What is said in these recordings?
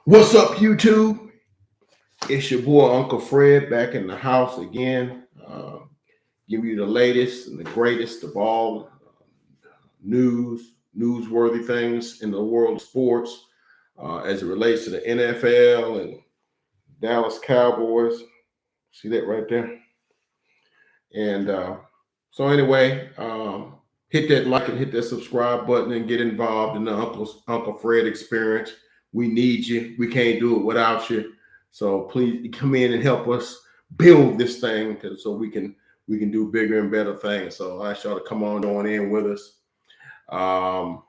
What's up, YouTube? It's your boy Uncle Fred back in the house again. Give you the latest and the greatest of all newsworthy things in the world of sports as it relates to the NFL and Dallas Cowboys. See that right there? And so anyway, hit that like and hit that subscribe button and get involved in the Uncle Fred experience. We need you. We can't do it without you. So please come in and help us build this thing so we can do bigger and better things. So I ask y'all to come on in with us. So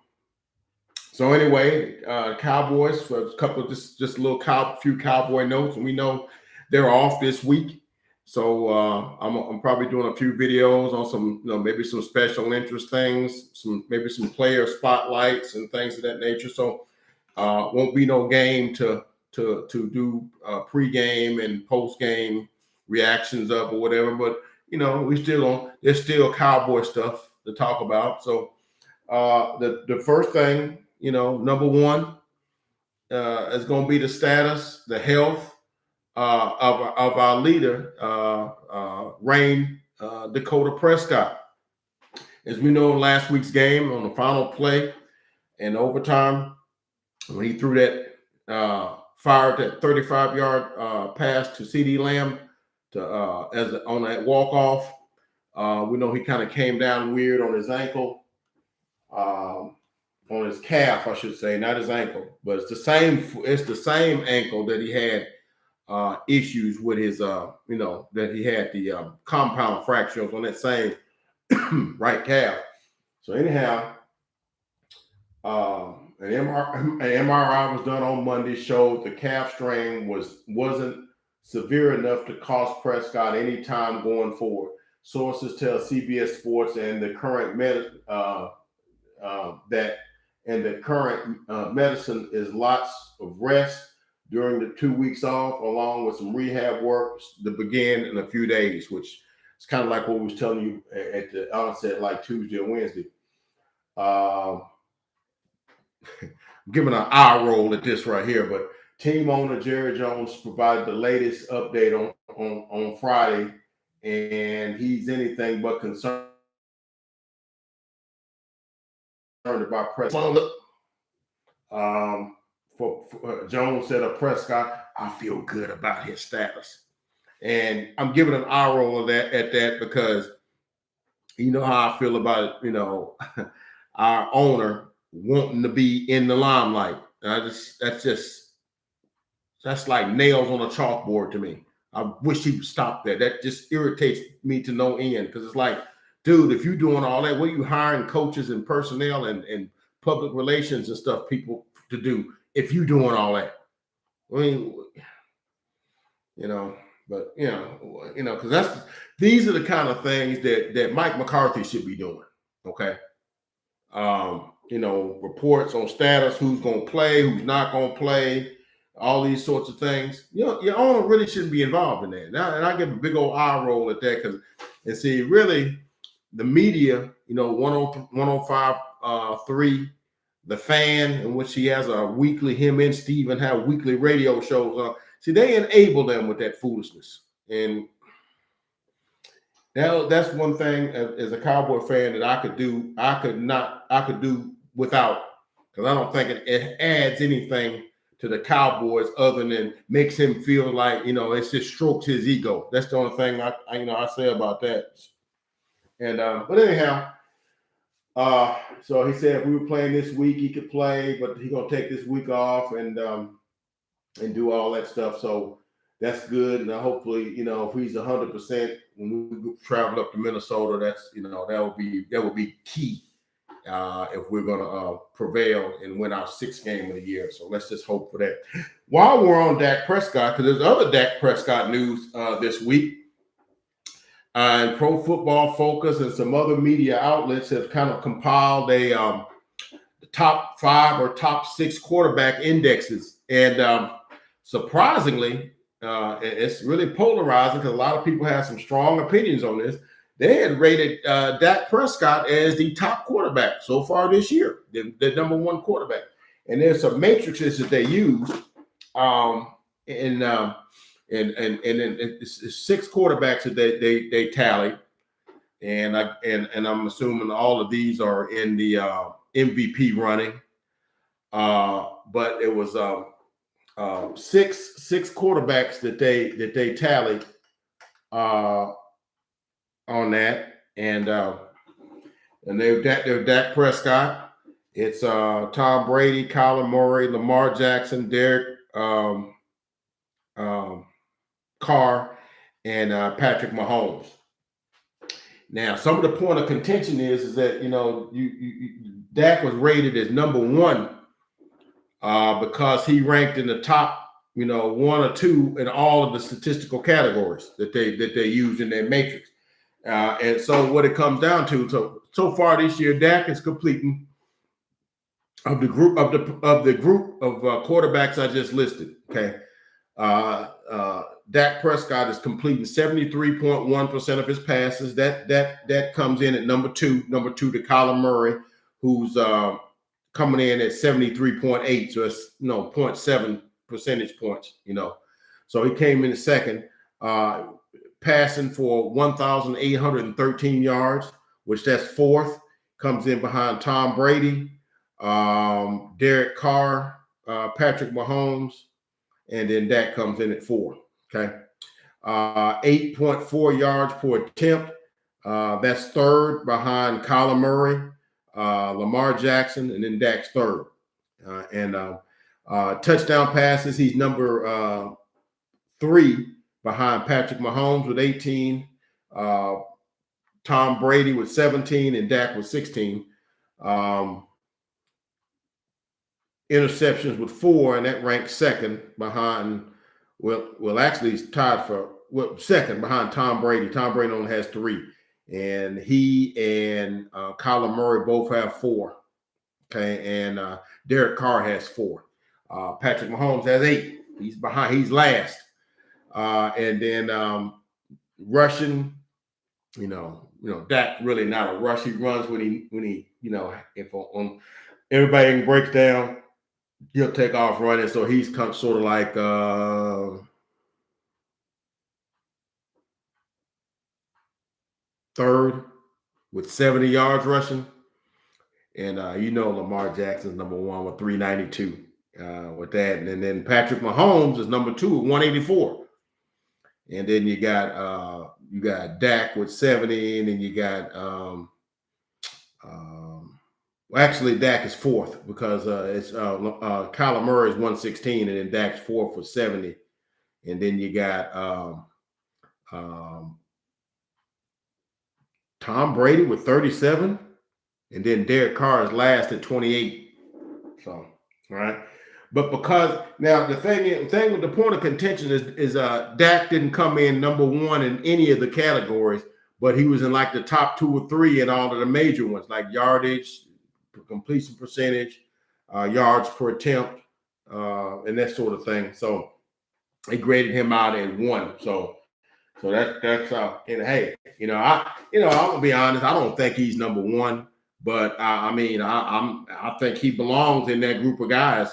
anyway, Cowboys for a couple of just a little few Cowboy notes, and we know they're off this week. So I'm probably doing a few videos on some, maybe some special interest things, maybe some player spotlights and things of that nature. So won't be no game to do pregame and postgame reactions of or whatever. But there's still Cowboy stuff to talk about. So the first thing, number one, is going to be the status, the health of our leader, Rayne Dakota Prescott. As we know, in last week's game on the final play in overtime, when he threw that fired that 35-yard pass to CeeDee Lamb on that walk-off, we know he kind of came down weird on his ankle. On his calf, I should say, not his ankle, but it's the same ankle that he had issues with his that he had the compound fractures on that same right calf. So anyhow, an MRI was done on Monday, showed the calf strain wasn't severe enough to cost Prescott any time going forward. Sources tell CBS Sports and the current medicine is lots of rest during the 2 weeks off, along with some rehab work to begin in a few days, which is kind of like what we was telling you at the onset, like Tuesday or Wednesday. I'm giving an eye roll at this right here, but team owner Jerry Jones provided the latest update on Friday, and he's anything but concerned about Prescott. For Jones said of Prescott, I feel good about his status. And I'm giving an eye roll at that because you know how I feel about it, our owner wanting to be in the limelight. That's like nails on a chalkboard to me. I wish he would stop that. That just irritates me to no end because it's like, dude, if you're doing all that, what are you hiring coaches and personnel and public relations and stuff people to do if you doing all that? I mean, because these are the kind of things that Mike McCarthy should be doing. Okay. Reports on status, who's going to play, who's not going to play, all these sorts of things. Your owner really shouldn't be involved in that. And I give a big old eye roll at that really the media, 105.3, The Fan, in which he has a weekly, him and Steven have weekly radio shows. They enable them with that foolishness. And that's one thing as a Cowboy fan that I could do without, because I don't think it adds anything to the Cowboys other than makes him feel like, it's just strokes his ego. That's the only thing I say about that. And but anyhow, so he said if we were playing this week, he could play, but he's gonna take this week off and do all that stuff. So that's good. And hopefully, if he's 100% when we travel up to Minnesota, that's that will be key if we're gonna prevail and win our sixth game of the year. So let's just hope for that. While we're on Dak Prescott, because there's other Dak Prescott news this week. And Pro Football Focus and some other media outlets have kind of compiled the top 5 or top 6 quarterback indexes. And surprisingly, it's really polarizing because a lot of people have some strong opinions on this. They had rated Dak Prescott as the top quarterback so far this year, the number 1 quarterback. And there's some matrices that they use and then it's 6 quarterbacks that they tallied, and I'm assuming all of these are in the MVP running. But it was six quarterbacks that they tallied on that, and they're Dak Prescott. It's Tom Brady, Kyler Murray, Lamar Jackson, Derek Carr, and Patrick Mahomes. Now, some of the point of contention is that Dak was rated as number 1 because he ranked in the top 1 or 2 in all of the statistical categories that they use in their matrix. And so what it comes down to, so far this year, Dak is completing of the group of quarterbacks I just listed. Okay, Dak Prescott is completing 73.1% of his passes. That comes in at number two to Kyler Murray, who's coming in at 73.8. So it's 0.7 percentage points. So he came in second, passing for 1,813 yards, which that's 4th. Comes in behind Tom Brady, Derek Carr, Patrick Mahomes, and then Dak comes in at 4. Okay, 8.4 yards per attempt. That's 3rd behind Kyler Murray, Lamar Jackson, and then Dak's 3rd. And touchdown passes, he's number 3 behind Patrick Mahomes with 18, Tom Brady with 17, and Dak with 16. Interceptions with 4, and that ranks 2nd behind. Well, actually, he's tied for 2nd behind Tom Brady. Tom Brady only has 3, and he and Kyler Murray both have 4. Okay, and Derek Carr has 4. Patrick Mahomes has 8. He's behind. He's last. And then rushing, Dak really not a rush. He runs when he if on everybody breaks down, he'll take off running. So he's come sort of like 3rd with 70 yards rushing. And Lamar Jackson's number 1 with 392 with that. And then Patrick Mahomes is number 2 with 184. And then you got Dak with 70, and then you got actually Dak is 4th because it's Kyler Murray is 116, and then Dak's 4th with 70, and then you got Tom Brady with 37, and then Derek Carr is last at 28. So, all right. But because now the thing with the point of contention is Dak didn't come in number 1 in any of the categories, but he was in like the top 2 or 3 in all of the major ones, like yardage, completion percentage, yards per attempt, and that sort of thing. So they graded him out at 1. So that's and hey, I'm gonna be honest, I don't think he's number 1, but I think he belongs in that group of guys.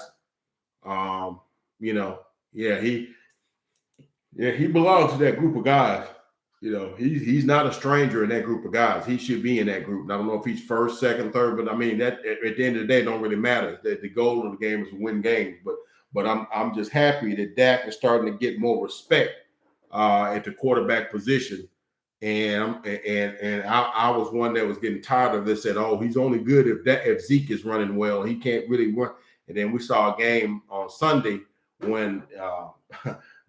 He belongs to that group of guys. He's not a stranger in that group of guys. He should be in that group. And I don't know if he's 1st, 2nd, 3rd, but that at the end of the day don't really matter. The goal of the game is to win games. But I'm just happy that Dak is starting to get more respect at the quarterback position. And I was one that was getting tired of this. Said, oh, he's only good if Zeke is running well. He can't really run. And then we saw a game on Sunday when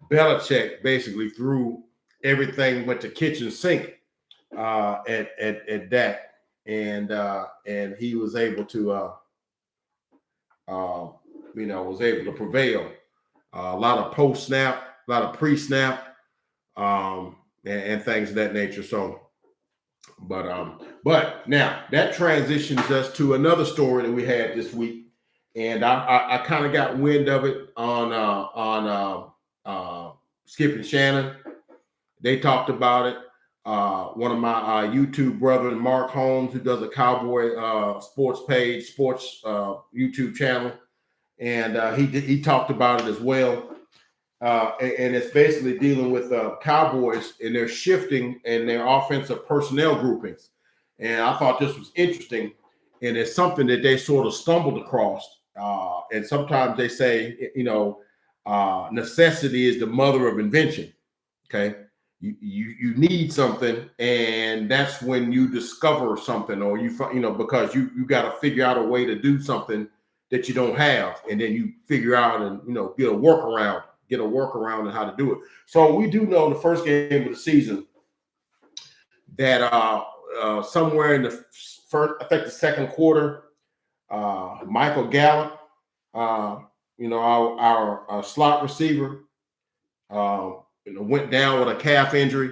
Belichick basically threw everything, went to kitchen sink at Dak, and he was able to prevail. A lot of post snap, a lot of pre snap, and things of that nature. So, but now that transitions us to another story that we had this week. And I kind of got wind of it on Skip and Shannon. They talked about it. One of my YouTube brothers, Mark Holmes, who does a Cowboy sports YouTube channel, and he talked about it as well. And it's basically dealing with Cowboys and their shifting and their offensive personnel groupings. And I thought this was interesting, and it's something that they sort of stumbled across. And sometimes they say, necessity is the mother of invention. Okay, you need something, and that's when you discover something, or because you got to figure out a way to do something that you don't have, and then you figure out and get a workaround on how to do it. So we do know the first game of the season that somewhere in the first, I think the second quarter, Michael Gallup, our slot receiver, went down with a calf injury.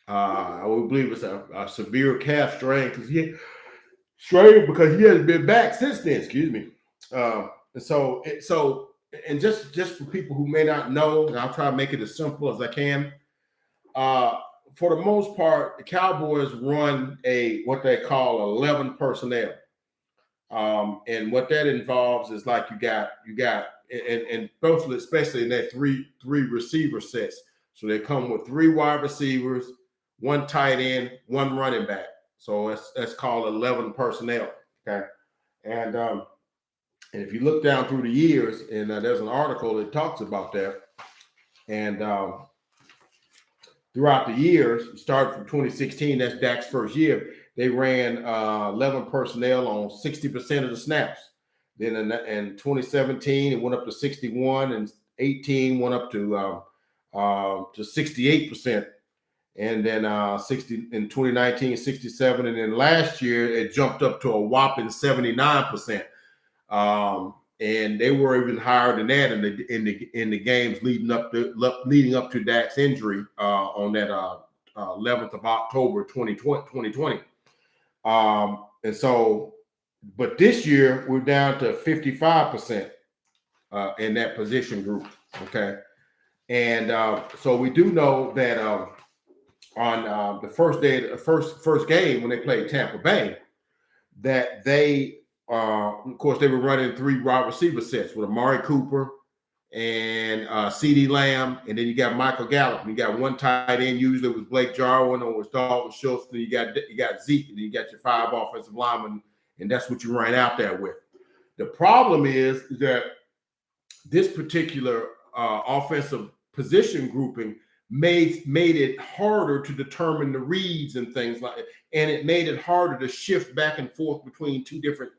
I believe it's a severe calf strain because he hasn't been back since then. Excuse me. And just for people who may not know, and I'll try to make it as simple as I can. For the most part, the Cowboys run what they call 11 personnel. And what that involves is like you got and both, especially in that three receiver sets. So they come with 3 wide receivers, 1 tight end, 1 running back. So that's called 11 personnel. Okay, and if you look down through the years, and there's an article that talks about that, and throughout the years, started from 2016, that's Dak's first year, they ran 11 personnel on 60% of the snaps. Then in 2017, it went up to 61, and 18 went up to 68%. And then 60 in 2019, 67, and then last year it jumped up to a whopping 79%. And they were even higher than that in the games leading up to Dak's injury on that 11th of October 2020. And so, but this year we're down to 55% in that position group. Okay, and so we do know that on the first day, the first game when they played Tampa Bay, that they of course, they were running 3 wide receiver sets with Amari Cooper and CeeDee Lamb, and then you got Michael Gallup. And you got 1 tight end, usually with Blake Jarwin or with Dalton Schultz. Then you got Zeke, and then you got your 5 offensive linemen, and that's what you ran out there with. The problem is that this particular offensive position grouping made it harder to determine the reads and things like it, and it made it harder to shift back and forth between 2 different.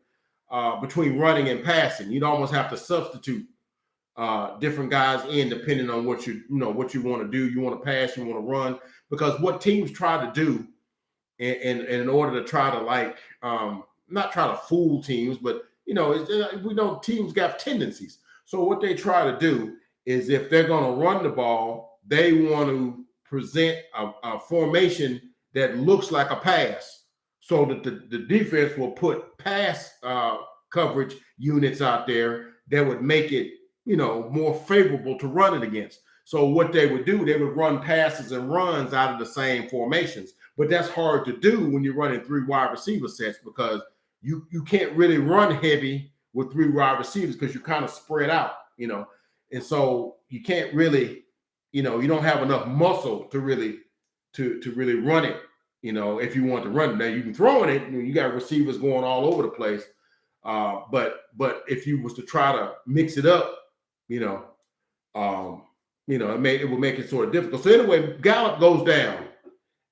Between running and passing, you'd almost have to substitute different guys in depending on what you want to do. You want to pass, you want to run, because what teams try to do in order to try to not try to fool teams, but we know teams got tendencies. So what they try to do is if they're going to run the ball, they want to present a formation that looks like a pass, so that the defense will put pass coverage units out there that would make it, more favorable to run it against. So what they would do, they would run passes and runs out of the same formations. But that's hard to do when you're running 3 wide receiver sets, because you can't really run heavy with 3 wide receivers because you're kind of spread out, and so you can't really, you don't have enough muscle to really run it. If you want to run it, now you can throw in it. You got receivers going all over the place. But if you was to try to mix it up, it would make it sort of difficult. So anyway, Gallup goes down,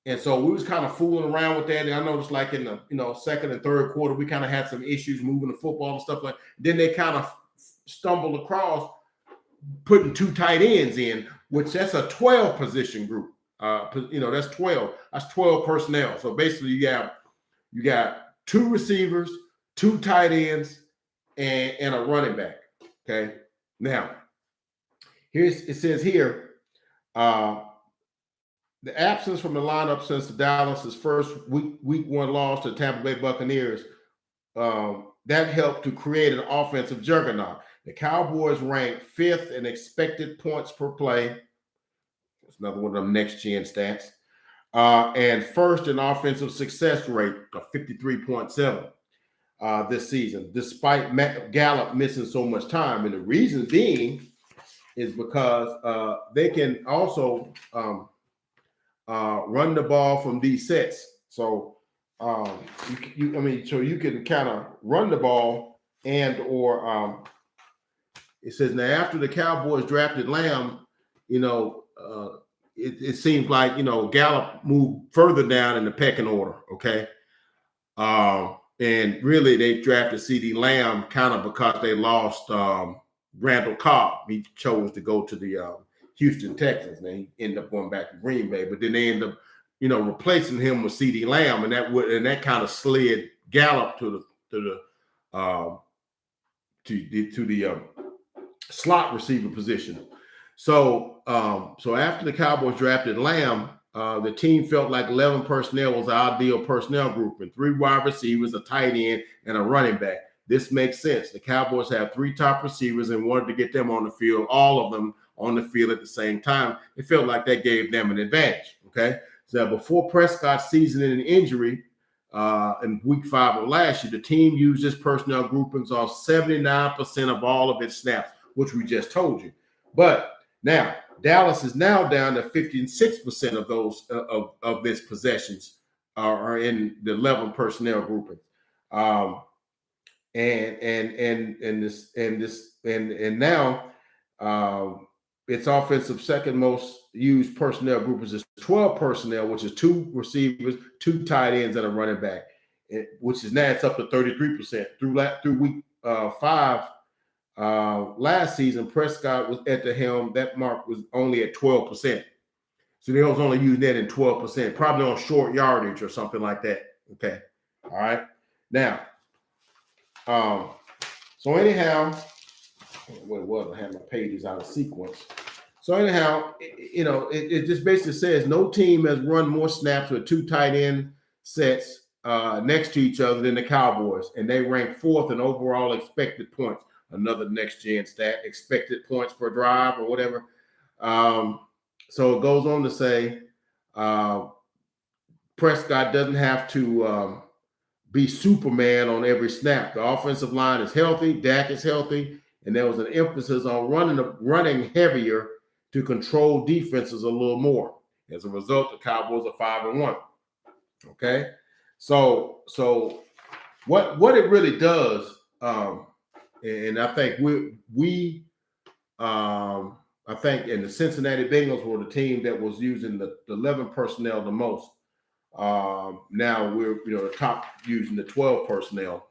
and so we was kind of fooling around with that. And I noticed, like in the second and third quarter, we kind of had some issues moving the football and stuff like. Then they kind of stumbled across putting 2 tight ends in, which that's a 12 position group. That's 12. That's 12 personnel. So basically, you got 2 receivers, 2 tight ends, and a running back. Okay. Now, it says here, the absence from the lineup since Dallas's first week 1 loss to Tampa Bay Buccaneers, that helped to create an offensive juggernaut. The Cowboys ranked 5th in expected points per play. That's another one of them next gen stats. And 1st in offensive success rate of 53.7. this season, despite Matt Gallup missing so much time. And the reason being is because they can also run the ball from these sets. So so you can kind of run the ball and or it says now after the Cowboys drafted Lamb, it seems like Gallup moved further down in the pecking order. Okay. And really, they drafted CeeDee Lamb kind of because they lost Randall Cobb. He chose to go to the Houston Texans, and he ended up going back to Green Bay. But then they ended up, replacing him with CeeDee Lamb, and that kind of slid Gallup to the slot receiver position. So after the Cowboys drafted Lamb, the team felt like 11 personnel was the ideal personnel group, and 3 wide receivers, a tight end, and a running back. This makes sense. The Cowboys have 3 top receivers and wanted to get them on the field, all of them on the field at the same time. It felt like that gave them an advantage. Okay, so before Prescott's season-ending injury in Week 5 of last year, the team used this personnel groupings on 79% of all of its snaps, which we just told you. But now Dallas is now down to 56% of those of its possessions are in the 11 personnel grouping, and now its offensive second most used personnel groupings is 12 personnel, which is 2 receivers, 2 tight ends, and a running back, which is now it's up to 33% through week 5. Last season, Prescott was at the helm. That mark was only at 12%. So they was only using that in 12%, probably on short yardage or something like that. Okay. All right. Now, so anyhow, what it was, I had my pages out of sequence. So anyhow, it just basically says no team has run more snaps with 2 tight end sets next to each other than the Cowboys, and they rank 4th in overall expected points. Another next-gen stat, expected points per drive or whatever. So it goes on to say Prescott doesn't have to be Superman on every snap. The offensive line is healthy. Dak is healthy. And there was an emphasis on running heavier to control defenses a little more. As a result, the Cowboys are 5-1. Okay? So what it really does, and I think I think the Cincinnati Bengals were the team that was using the 11 personnel the most. Now we're the top using the 12 personnel.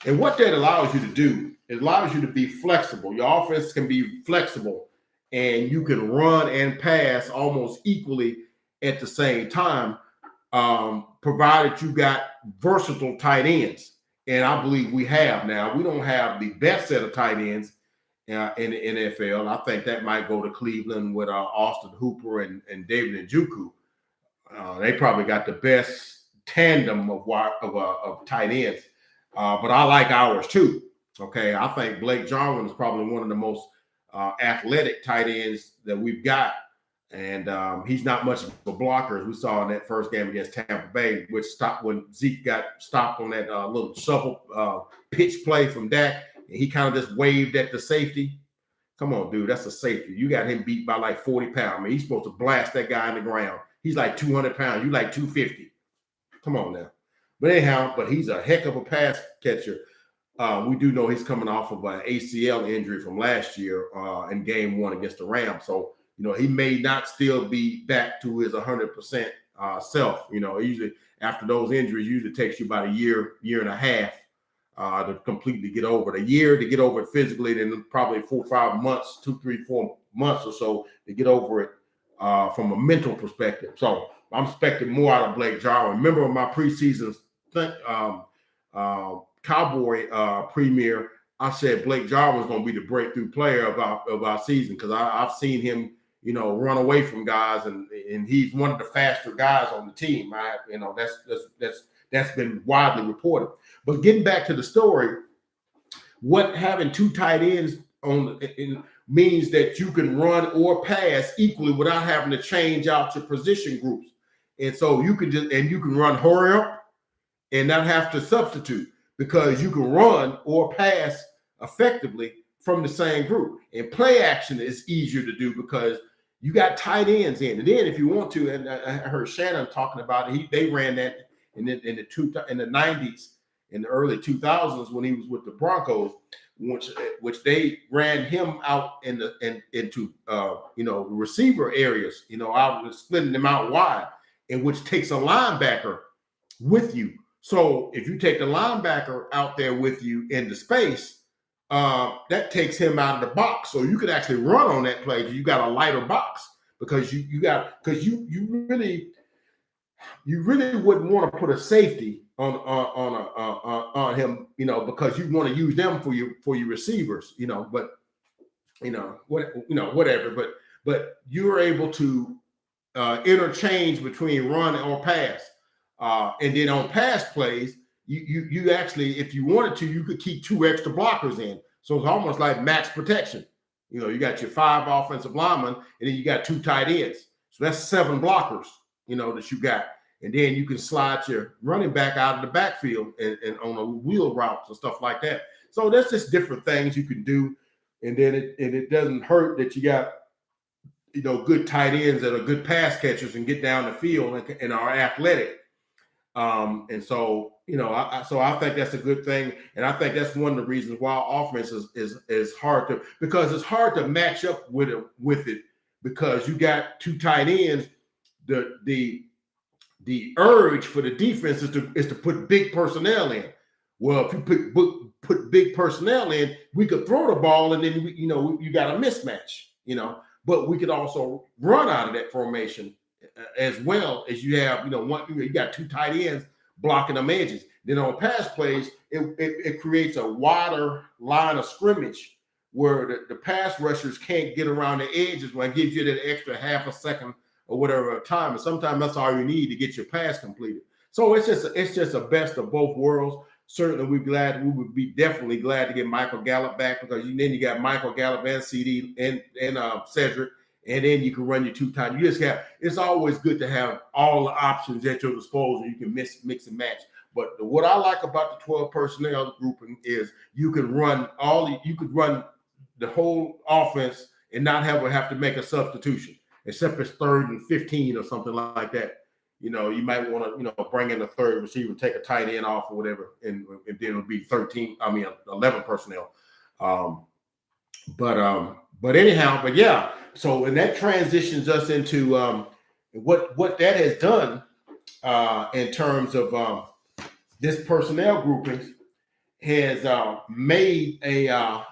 And what that allows you to do, it allows you to be flexible. Your offense can be flexible, and you can run and pass almost equally at the same time, provided you got versatile tight ends. And I believe we have now. We don't have the best set of tight ends in the NFL. I think that might go to Cleveland with Austin Hooper and David Njoku. They probably got the best tandem of tight ends. But I like ours too. Okay, I think Blake Jarwin is probably one of the most athletic tight ends that we've got. And he's not much of a blocker, as we saw in that first game against Tampa Bay, which stopped when Zeke got stopped on that little shuffle pitch play from Dak. And he kind of just waved at the safety. Come on, dude, that's a safety. You got him beat by like 40 pounds. I mean, he's supposed to blast that guy in the ground. He's like 200 pounds. You like 250. Come on now. But anyhow, he's a heck of a pass catcher. We do know he's coming off of an ACL injury from last year in game 1 against the Rams. So, he may not still be back to his 100% self. Usually after those injuries, usually takes you about a year and a half to completely get over it. A year to get over it physically, then probably 4 or 5 months, 2, 3, 4 months or so to get over it from a mental perspective. So I'm expecting more out of Blake Jarwin. Remember my preseason Cowboy premiere, I said Blake Jarwin was going to be the breakthrough player of our season because I've seen him, run away from guys, and he's one of the faster guys on the team. That's been widely reported. But getting back to the story, what having 2 tight ends means that you can run or pass equally without having to change out your position groups. And so you can run hurry up and not have to substitute. because you can run or pass effectively from the same group. And play action is easier to do because you got tight ends in. And then if you want to, and I heard Shannon talking about it, they ran that in the 90s, in the early 2000s when he was with the Broncos, which they ran him out into receiver areas, out splitting them out wide, and which takes a linebacker with you. So if you take the linebacker out there with you in the space, that takes him out of the box. So you could actually run on that play. You got a lighter box because you really wouldn't want to put a safety on him, because you want to use them for your receivers, but whatever. But you're able to interchange between run or pass, and then on pass plays, you actually, if you wanted to, you could keep 2 extra blockers in. So it's almost like max protection. You got your 5 offensive linemen, and then you got 2 tight ends. So that's 7 blockers, that you got. And then you can slide your running back out of the backfield and on a wheel routes and stuff like that. So that's just different things you can do. And then it doesn't hurt that you got, good tight ends that are good pass catchers and get down the field and are athletic. And so, I think that's a good thing. And I think that's one of the reasons why offense is hard because it's hard to match up with it because you got 2 tight ends. The urge for the defense is to put big personnel in. Well, if you put big personnel in, we could throw the ball and then you got a mismatch, but we could also run out of that formation as well as you have, you got 2 tight ends blocking them edges. Then on pass plays, it creates a wider line of scrimmage where the pass rushers can't get around the edges, when it gives you that extra half a second or whatever time. And sometimes that's all you need to get your pass completed. So it's just a best of both worlds. Certainly we would be definitely glad to get Michael Gallup back, because then you got Michael Gallup and CD and Cedric, and then you can run your 2 tight. It's always good to have all the options at your disposal. You can mix and match. But what I like about the 12 personnel grouping is you could run the whole offense and not have to make a substitution, except it's 3rd and 15 or something like that. You might want to, bring in a 3rd receiver, take a tight end off or whatever, and then it'll be 11 personnel. But anyhow, yeah. So, and that transitions us into what that has done in terms of this personnel grouping has made a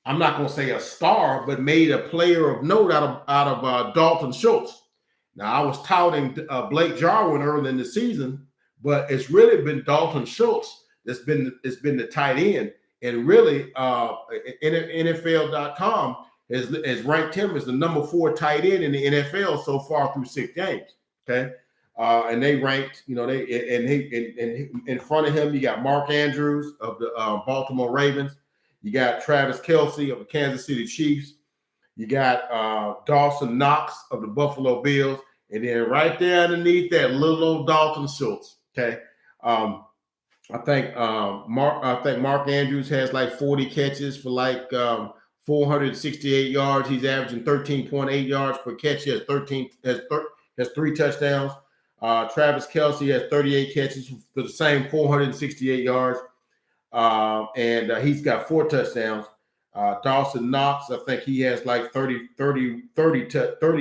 I'm not going to say a star, but made a player of note out of Dalton Schultz. Now, I was touting Blake Jarwin early in the season, but it's really been Dalton Schultz that's been the tight end. And really, NFL.com has ranked him as the number 4 tight end in the NFL so far through 6 games. Okay, and they ranked, in front of him you got Mark Andrews of the Baltimore Ravens. You got Travis Kelce of the Kansas City Chiefs. You got Dawson Knox of the Buffalo Bills. And then right there underneath that, little old Dalton Schultz. Okay. I think Mark Andrews has like 40 catches for like 468 yards. He's averaging 13.8 yards per catch. He has 3 touchdowns. Travis Kelce has 38 catches for the same 468 yards. And he's got 4 touchdowns. Dawson Knox, I think he has like 30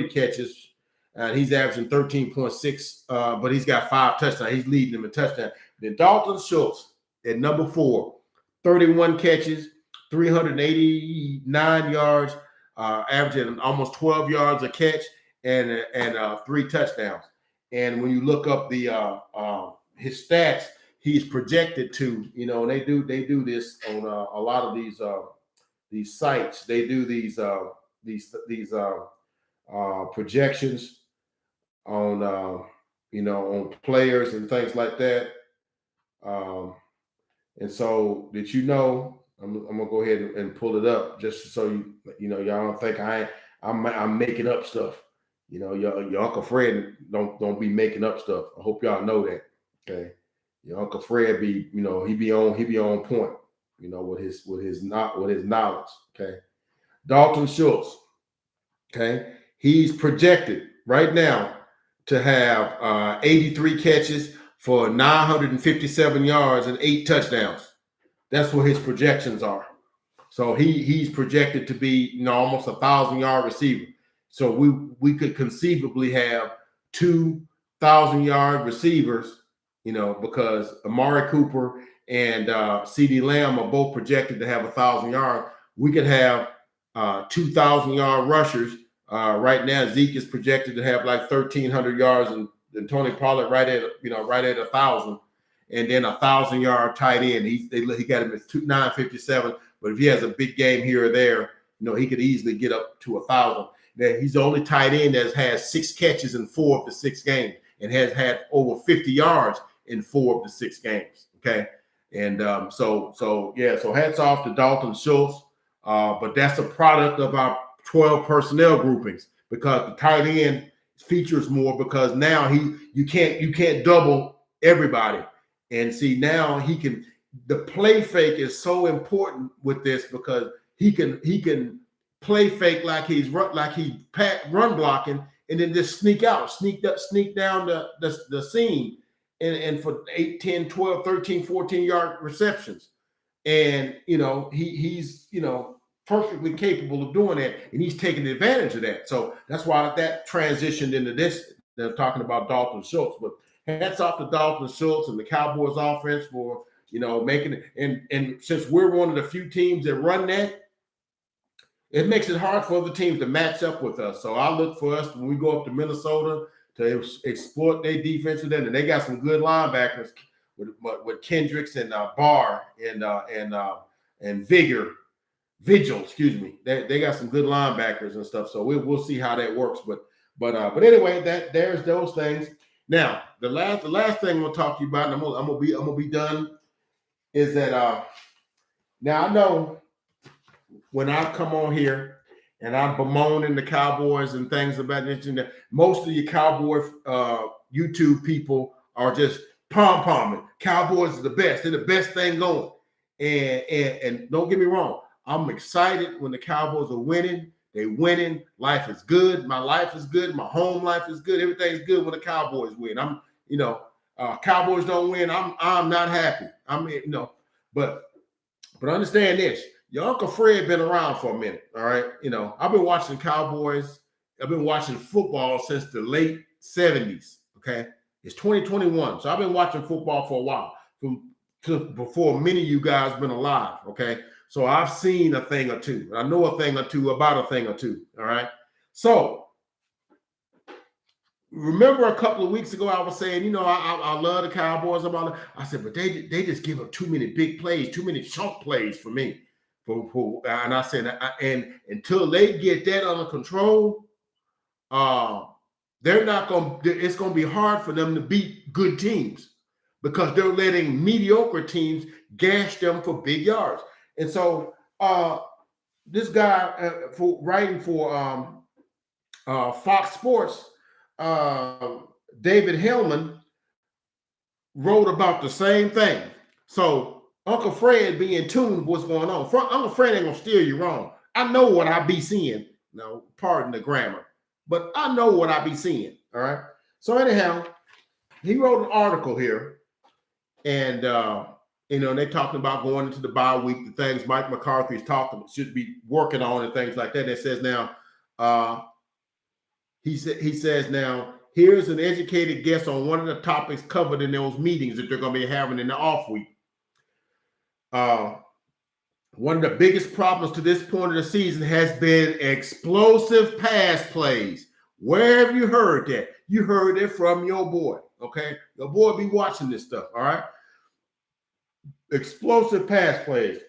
catches, and he's averaging 13.6, but he's got 5 touchdowns. He's leading them in touchdowns. Then Dalton Schultz at number 4, 31 catches, 389 yards, averaging almost 12 yards a catch, and 3 touchdowns. And when you look up his stats, he's projected to, and they do this on a lot of these sites. They do these projections on on players and things like that. And so that I'm gonna go ahead and pull it up just so y'all don't think I'm making up stuff. Your Uncle Fred don't be making up stuff. I hope y'all know that. Okay. Your Uncle Fred be, he be on point, with his knowledge. Okay. Dalton Schultz. Okay. He's projected right now to have 83 catches for 957 yards and 8 touchdowns. That's what his projections are. So he's projected to be, almost 1,000-yard receiver. So we could conceivably have 2,000-yard receivers, because Amari Cooper and CeeDee Lamb are both projected to have 1,000 yards. We could have 2,000-yard rushers. Right now, Zeke is projected to have like 1,300 yards, and Tony Pollard right at 1,000, and then 1,000-yard tight end. He got him at 957. But if he has a big game here or there, he could easily get up to 1,000. Now, he's the only tight end that has 6 catches in 4 of the 6 games and has had over 50 yards in 4 of the 6 games. Okay. And so hats off to Dalton Schultz. But that's a product of our 12 personnel groupings, because the tight end features more, because now you can't double everybody. And see, now the play fake is so important with this, because he can play fake like he's run blocking, and then just sneak down the seam, and for 8, 10, 12, 13, 14-yard receptions. And he's perfectly capable of doing that, and he's taking advantage of that. So that's why that transitioned into this. They're talking about Dalton Schultz, but hats off to Dalton Schultz and the Cowboys offense for making it. And since we're one of the few teams that run that, it makes it hard for other teams to match up with us. So I look for us when we go up to Minnesota to exploit their defense with them, and they got some good linebackers with Kendricks and Barr and Vigil, excuse me. They got some good linebackers and stuff. So we'll see how that works. But anyway, there's those things. Now the last thing we'll talk to you about, and I'm gonna be done, is that now I know when I come on here and I'm bemoaning the Cowboys and things about this, and most of you Cowboy YouTube people are just pom-pomming. Cowboys are the best. They're the best thing going. And don't get me wrong, I'm excited when the Cowboys are winning. They winning. Life is good. My life is good. My home life is good. Everything's good when the Cowboys win. Cowboys don't win, I'm not happy. But understand this. Your Uncle Fred been around for a minute, all right? I've been watching Cowboys. I've been watching football since the late 70s, okay? It's 2021, so I've been watching football for a while, before many of you guys been alive, okay? So I've seen a thing or two. I know a thing or two about a thing or two, all right? So remember a couple of weeks ago, I was saying, I love the Cowboys. I said, but they just give up too many big plays, too many chunk plays for me. And I said, and until they get that under control, they're not going. It's going to be hard for them to beat good teams, because they're letting mediocre teams gash them for big yards. And so this guy writing for Fox Sports, David Hellman, wrote about the same thing. So Uncle Fred be in tune with what's going on. Uncle Fred ain't gonna steer you wrong. I know what I be seeing. No, pardon the grammar, but I know what I be seeing. All right. So anyhow, he wrote an article here, and they're talking about going into the bye week, the things Mike McCarthy's should be working on, and things like that. It says now, he says now, here's an educated guess on one of the topics covered in those meetings that they're going to be having in the off week. One of the biggest problems to this point of the season has been explosive pass plays. Where have you heard that? You heard it from your boy, okay? Your boy be watching this stuff, all right? Explosive pass plays.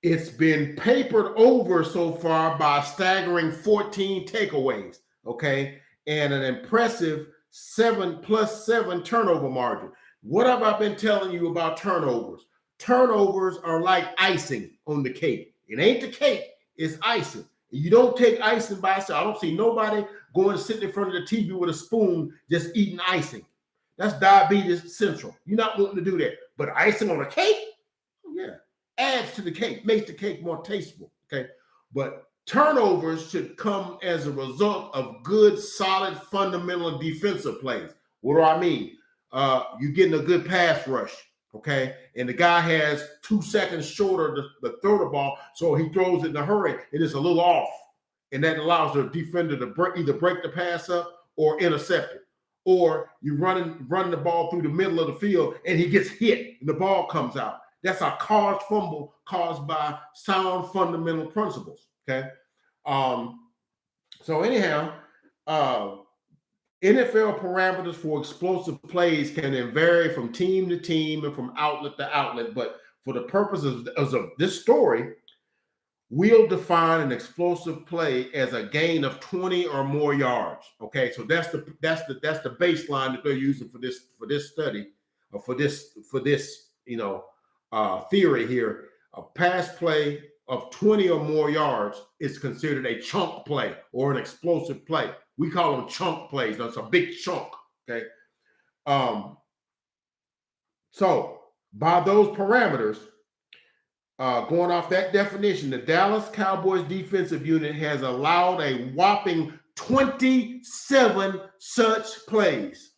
It's been papered over so far by a staggering 14 takeaways, okay? And an impressive 7+7 turnover margin. What have I been telling you about turnovers? Turnovers are like icing on the cake. It ain't the cake, it's icing. You don't take icing by itself. I don't see nobody going sitting in front of the TV with a spoon just eating icing. That's diabetes central. You're not wanting to do that. But icing on a cake, yeah, adds to the cake, makes the cake more tasteful. Okay. But turnovers should come as a result of good, solid, fundamental defensive plays. What do I mean? You're getting a good pass rush, okay? And the guy has 2 seconds shorter to throw the ball, so he throws it in a hurry, and it's a little off. And that allows the defender to either break the pass up or intercept it. Or you're running the ball through the middle of the field, and he gets hit, and the ball comes out. That's a caused fumble caused by sound fundamental principles, okay? So anyhow, NFL parameters for explosive plays can vary from team to team and from outlet to outlet. But for the purposes of this story, we'll define an explosive play as a gain of 20 or more yards. Okay, so that's the baseline that they're using for this study, or for this theory here. A pass play of 20 or more yards is considered a chunk play or an explosive play. We call them chunk plays. That's a big chunk. Okay. So by those parameters, going off that definition, the Dallas Cowboys defensive unit has allowed a whopping 27 such plays.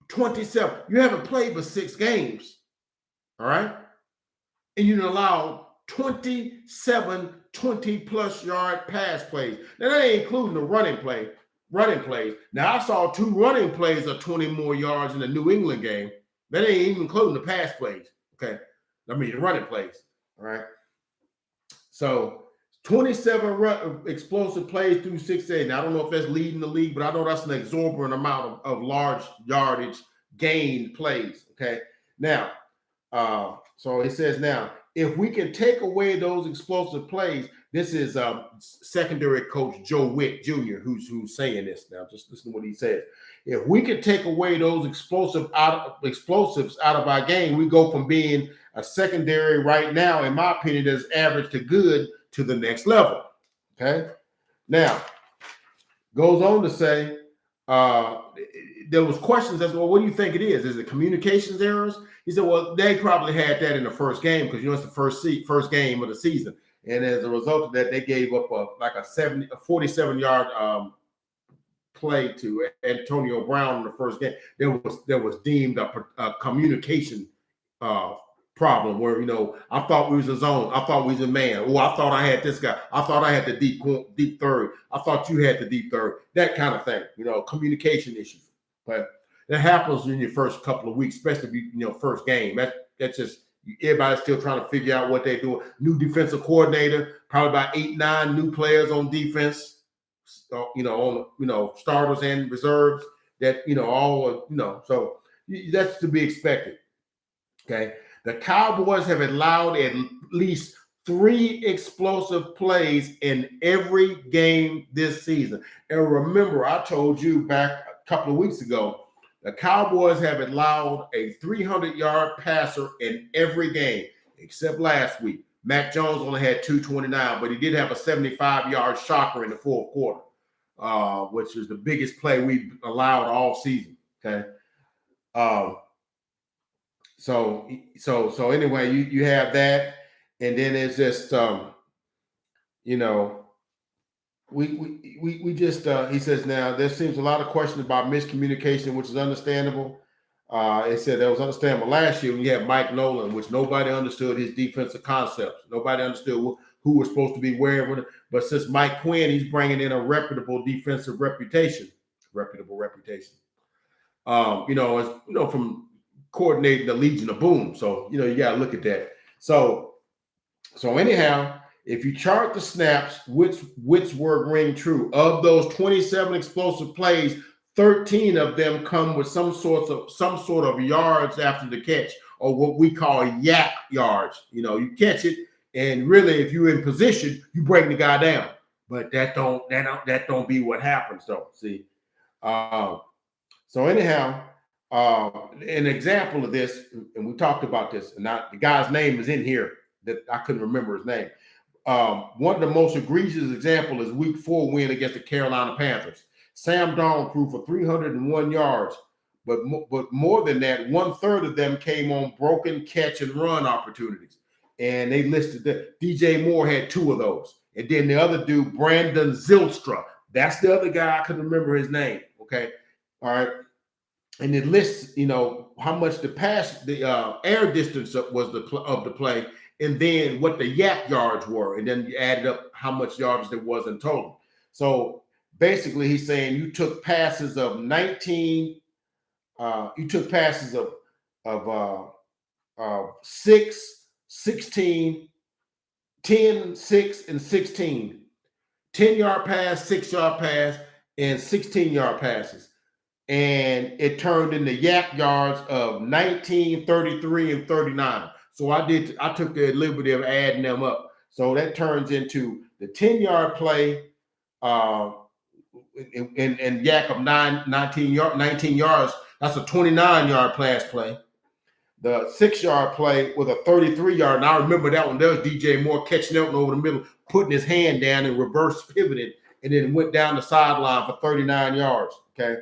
27. You haven't played but 6 games. All right. And you allow 27 20-plus yard pass plays. Now, that ain't including the running plays. Now, I saw 2 running plays of 20 more yards in the New England game. That ain't even including the pass plays. Okay. I mean, the running plays. All right. So 27 explosive plays through 6 days. Now, I don't know if that's leading the league, but I know that's an exorbitant amount of large yardage gained plays. Okay. Now, so it says now, if we can take away those explosive plays, this is secondary coach Joe Witt Jr. who's saying this now. Just listen to what he says. If we can take away those explosives out of our game, we go from being a secondary right now, in my opinion, that's average to good to the next level. Okay. Now, goes on to say, there was questions as well. What do you think it is? Is it communications errors? He said, well, they probably had that in the first game because it's the first game of the season, and as a result of that, they gave up a 47-yard play to Antonio Brown in the first game. There was deemed a communication problem where I thought we was a zone, I thought we was a man. Oh, I thought I had this guy. I thought I had the deep third. I thought you had the deep third. That kind of thing. Communication issues. But that happens in your first couple of weeks, especially first game. That's just everybody's still trying to figure out what they're doing. New defensive coordinator, probably about 8-9 new players on defense. Starters and reserves. That so that's to be expected. Okay, the Cowboys have allowed at least 3 explosive plays in every game this season. And remember, I told you back a couple of weeks ago, the Cowboys have allowed a 300-yard passer in every game, except last week. Mac Jones only had 229, but he did have a 75-yard shocker in the fourth quarter, which is the biggest play we've allowed all season. Okay. So anyway, you have that, and then it's just we just he says now there seems a lot of questions about miscommunication, which is understandable. It said that was understandable last year when you had Mike Nolan, which nobody understood his defensive concepts. Nobody understood who was supposed to be where. But since Mike Quinn, he's bringing in a reputable defensive reputation. From coordinating the Legion of Boom. So, you got to look at that. So anyhow, if you chart the snaps, which word ring true? Of those 27 explosive plays, 13 of them come with some sort of yards after the catch, or what we call yak yards. You catch it, and really, if you're in position, you bring the guy down. But that don't be what happens, though. See, so anyhow. An example of this, and we talked about this, and the guy's name is in here that I couldn't remember his name. One of the most egregious examples is Week 4 win against the Carolina Panthers. Sam Darnold threw for 301 yards, but more than that, 1/3 of them came on broken catch and run opportunities. And they listed that DJ Moore had 2 of those. And then the other dude, Brandon Zylstra, that's the other guy. I couldn't remember his name. Okay. All right. And it lists, how much the air distance was of the play, and then what the yak yards were, and then you added up how much yards there was in total. So basically, he's saying you took passes of 19, you took passes of 6, 16, 10, 6, and 16. 10-yard pass, 6-yard pass, and 16-yard passes. And it turned into yak yards of 19, 33, and 39. So I took the liberty of adding them up. So that turns into the 10-yard play and yak of 19 yards. That's a 29-yard pass play. The 6-yard play with a 33-yard. And I remember that one. There was DJ Moore catching Elton over the middle, putting his hand down and reverse pivoted, and then went down the sideline for 39 yards. Okay.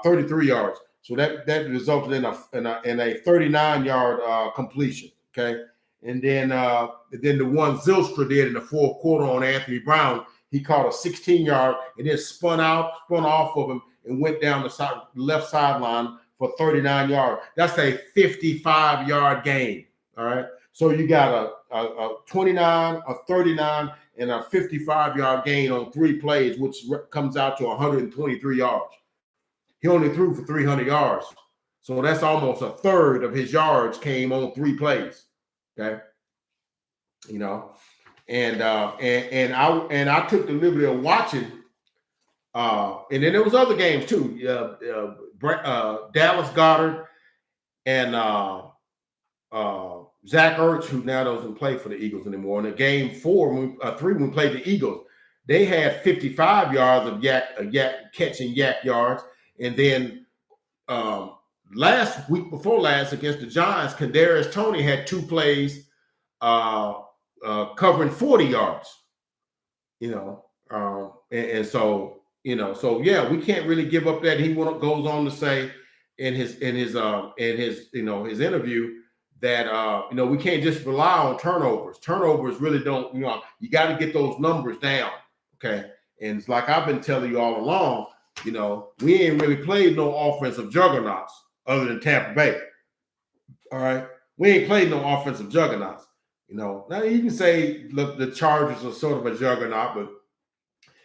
33 yards. So that resulted in a 39-yard completion. Okay. And then the one Zylstra did in the 4th quarter on Anthony Brown, he caught a 16-yard and then spun off of him and went down the left sideline for 39 yards. That's a 55-yard gain. All right. So you got a 29, a 39, and a 55-yard gain on 3 plays, which comes out to 123 yards. He only threw for 300 yards. So that's almost a third of his yards came on 3 plays. Okay. And I took the liberty of watching. And then there was other games too. Dallas Goedert and Zach Ertz, who now doesn't play for the Eagles anymore. In the game 3, when we played the Eagles, they had 55 yards of catching yak yards. And then week before last against the Giants, Kadarius Toney had 2 plays covering 40 yards. And so yeah, we can't really give up that. He goes on to say in his interview that we can't just rely on turnovers. Turnovers really don't. You got to get those numbers down. Okay, and it's like I've been telling you all along. We ain't really played no offensive juggernauts other than Tampa Bay. All right. We ain't played no offensive juggernauts. Now you can say, look, the Chargers are sort of a juggernaut, but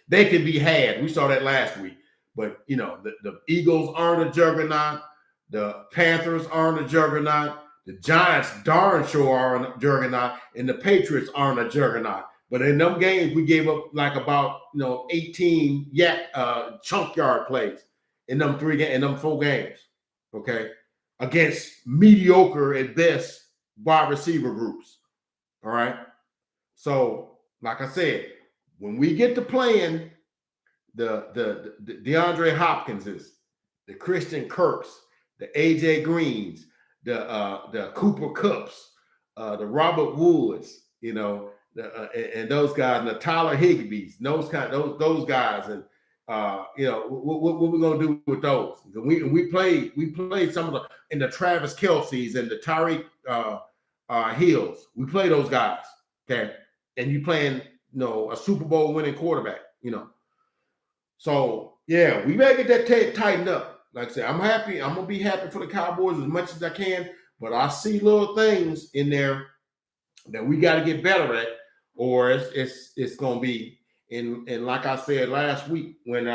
they can be had. We saw that last week. But, the Eagles aren't a juggernaut. The Panthers aren't a juggernaut. The Giants darn sure aren't a juggernaut. And the Patriots aren't a juggernaut. But in them games, we gave up like about 18 chunk yard plays in them 4 games, okay, against mediocre at best wide receiver groups. All right. So, like I said, when we get to playing the DeAndre Hopkinses, the Christian Kirks, the AJ Greens, the Cooper Kupps, the Robert Woods, and those guys, and the Tyler Higbees, those guys, and what we're gonna do with those? We played some of the Travis Kelce's and the Tyreek Hills. We play those guys, okay, and you playing a Super Bowl winning quarterback, So yeah, we better get that tightened up. Like I said, I'm happy. I'm gonna be happy for the Cowboys as much as I can, but I see little things in there that we got to get better at, or it's going to be. And like I said last week when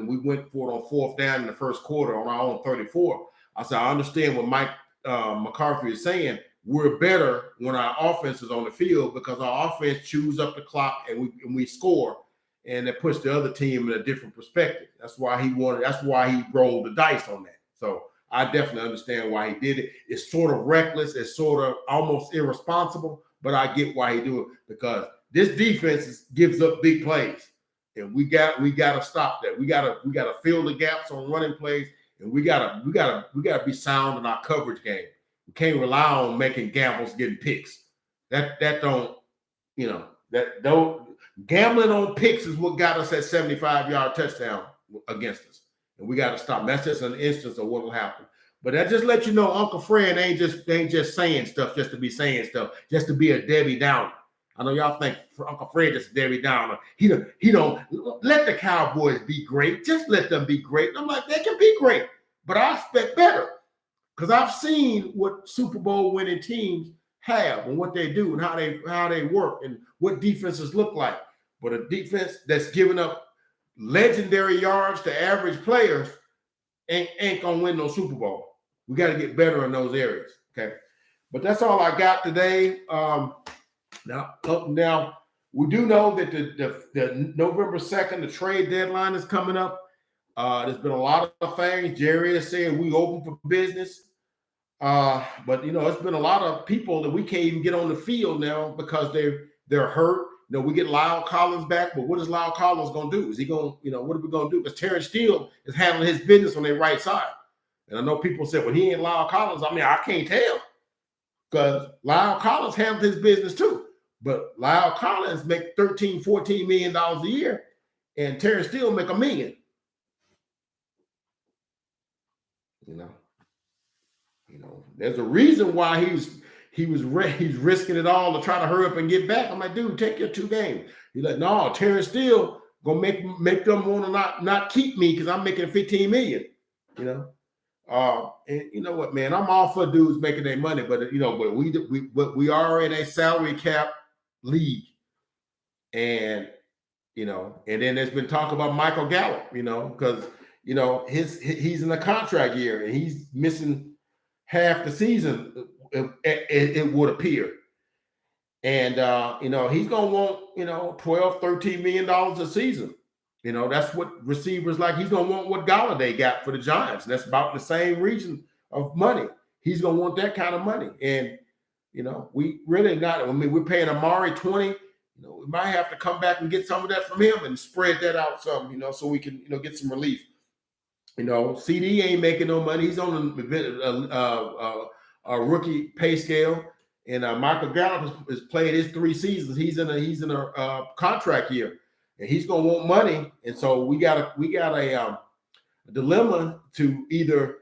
we went for it on 4th down in the 1st quarter on our own 34, I said I understand what Mike McCarthy is saying. We're better when our offense is on the field because our offense chews up the clock and we score, and it puts the other team in a different perspective. That's why he rolled the dice on that. So I definitely understand why he did it. It's sort of reckless. It's sort of almost irresponsible. But I get why he do it, because this defense gives up big plays, and we got to stop that. We got to fill the gaps on running plays, and we got to be sound in our coverage game. We can't rely on making gambles, getting picks. Gambling on picks is what got us that 75-yard touchdown against us. and we got to stop. That's just an instance of what will happen. But that just let you know, Uncle Fred ain't just saying stuff just to be saying stuff, just to be a Debbie Downer. I know y'all think Uncle Fred is Debbie Downer. He don't let the Cowboys be great. Just let them be great. And I'm like, they can be great, but I expect better because I've seen what Super Bowl winning teams have and what they do and how they work and what defenses look like. But a defense that's giving up legendary yards to average players ain't gonna win no Super Bowl. We got to get better in those areas. Okay, but that's all I got today. Now we do know that the November 2nd, the trade deadline is coming up. There's been a lot of things. Jerry is saying we open for business. But it's been a lot of people that we can't even get on the field now because they're hurt. We get Lyle Collins back, but what is Lyle Collins going to do? Is he going, what are we going to do? Because Terrence Steele is handling his business on their right side. And I know people said, well, he ain't Lyle Collins. I mean, I can't tell because Lyle Collins handled his business too. But Lyle Collins make $13, $14 million a year, and Terrence Steele make $1 million. There's a reason why he's risking it all to try to hurry up and get back. I'm like, dude, take your 2 games. He's like, no, Terrence Steele gonna make them want to not keep me because I'm making $15 million. And you know what, man, I'm all for dudes making their money, but we are in a salary cap league, and and then there's been talk about Michael Gallup, because he's in a contract year and he's missing half the season, it would appear. And, he's going to want, $12, $13 million a season. That's what receivers like. He's going to want what Golladay got for the Giants. That's about the same region of money. He's going to want that kind of money. And, we really not. I mean, we're paying Amari 20. We might have to come back and get some of that from him and spread that out some, so we can, get some relief. CD ain't making no money. He's on a rookie pay scale, and Michael Gallup has played his 3 seasons. He's in a contract year, and he's gonna want money. And so we got a dilemma to either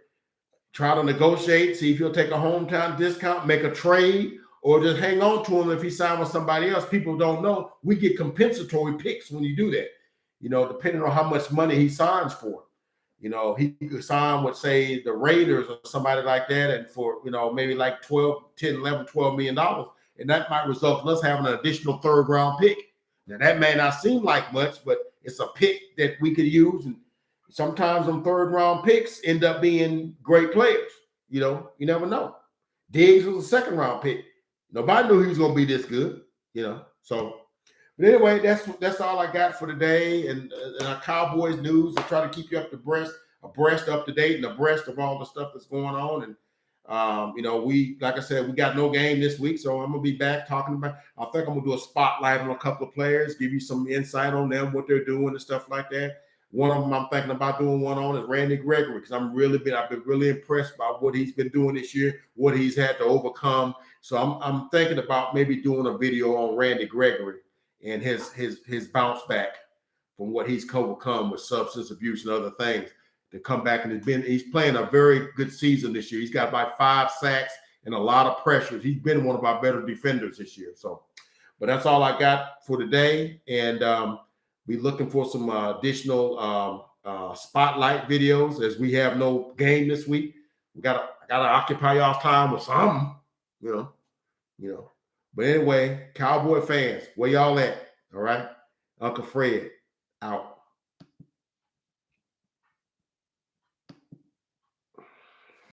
try to negotiate, see if he'll take a hometown discount, make a trade, or just hang on to him if he signed with somebody else. People don't know we get compensatory picks when you do that. Depending on how much money he signs for. He could sign with, say, the Raiders or somebody like that, and for, maybe like $12 million, and that might result in us having an additional 3rd round pick. Now, that may not seem like much, but it's a pick that we could use, and sometimes them 3rd round picks end up being great players. You never know. Diggs was a 2nd round pick. Nobody knew he was going to be this good, so. But anyway, that's all I got for today, and our Cowboys news. I try to keep you abreast, up to date, and abreast of all the stuff that's going on. And we, like I said, we got no game this week, so I'm gonna be back talking about. I think I'm gonna do a spotlight on a couple of players, give you some insight on them, what they're doing, and stuff like that. One of them I'm thinking about doing one on is Randy Gregory, because I've been really impressed by what he's been doing this year, what he's had to overcome. So I'm thinking about maybe doing a video on Randy Gregory and his bounce back from what he's overcome with substance abuse and other things to come back. And he's playing a very good season this year. He's got about 5 sacks and a lot of pressures. He's been one of our better defenders this year. So, but that's all I got for today. And be looking for some additional spotlight videos as we have no game this week. I gotta occupy y'all's time with something, But anyway, Cowboy fans, where y'all at? All right. Uncle Fred out.